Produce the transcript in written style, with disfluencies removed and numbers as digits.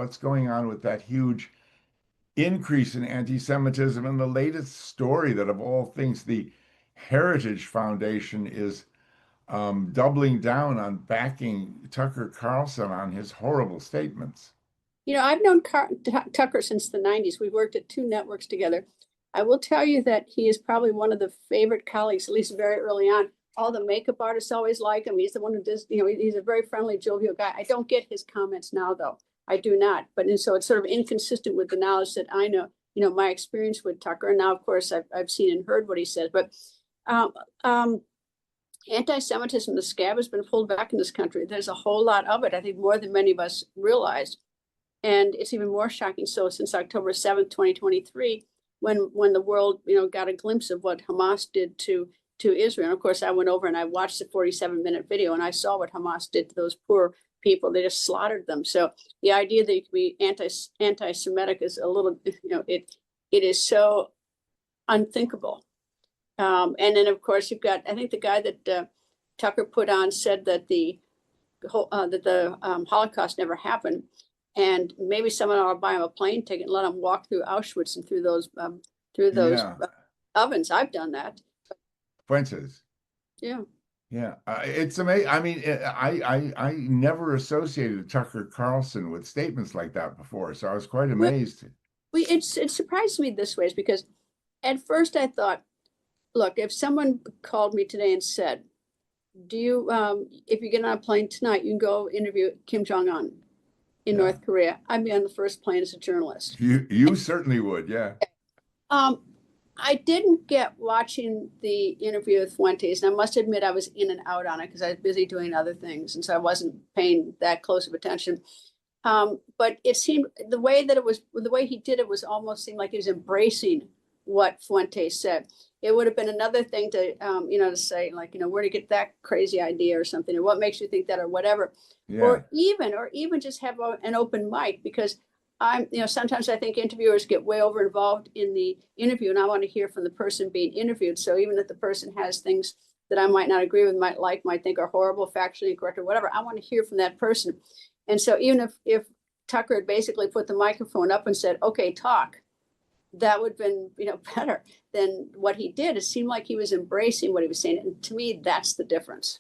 what's going on with that huge increase in anti-Semitism. And the latest story that, of all things, the Heritage Foundation is doubling down on backing Tucker Carlson on his horrible statements. I've known Tucker since the 90s. We've worked at two networks together. I will tell you that he is probably one of the favorite colleagues, at least very early on. All the makeup artists always like him. He's the one who does, he's a very friendly, jovial guy. I don't get his comments now, though. I do not. And so it's sort of inconsistent with the knowledge that I know, my experience with Tucker. And now, of course, I've seen and heard what he says. But anti-Semitism, the scab has been pulled back in this country. There's a whole lot of it, I think, more than many of us realized. And it's even more shocking so since October 7th, 2023, when the world, got a glimpse of what Hamas did to Israel. And of course, I went over and I watched the 47-minute video and I saw what Hamas did to those poor people. They just slaughtered them. So the idea that you could be anti-Semitic is a little, it is so unthinkable. And then, of course, you've got, I think the guy that Tucker put on said that the Holocaust never happened. And maybe someone ought to buy him a plane ticket and let him walk through Auschwitz and through those ovens. I've done that. Fuentes. Yeah. Yeah, it's amazing. I mean, I never associated Tucker Carlson with statements like that before, so I was quite amazed. It surprised me this way, is because at first I thought, look, if someone called me today and said, "Do you, if you get on a plane tonight, you can go interview Kim Jong-un in North Korea," I'd be on the first plane as a journalist. You certainly would, yeah. I didn't get watching the interview with Fuentes, and I must admit I was in and out on it because I was busy doing other things, and so I wasn't paying that close of attention. But it seemed the way he did it was almost seemed like he was embracing what Fuentes said. It would have been another thing to, to say, like, where to get that crazy idea or something, or what makes you think that, or whatever, or even just have an open mic, because sometimes I think interviewers get way over involved in the interview, and I want to hear from the person being interviewed. So even if the person has things that I might not agree with, might think are horrible, factually incorrect, or whatever, I want to hear from that person. And so even if Tucker had basically put the microphone up and said, "Okay, talk," that would have been, better than what he did. It seemed like he was embracing what he was saying. And to me, that's the difference.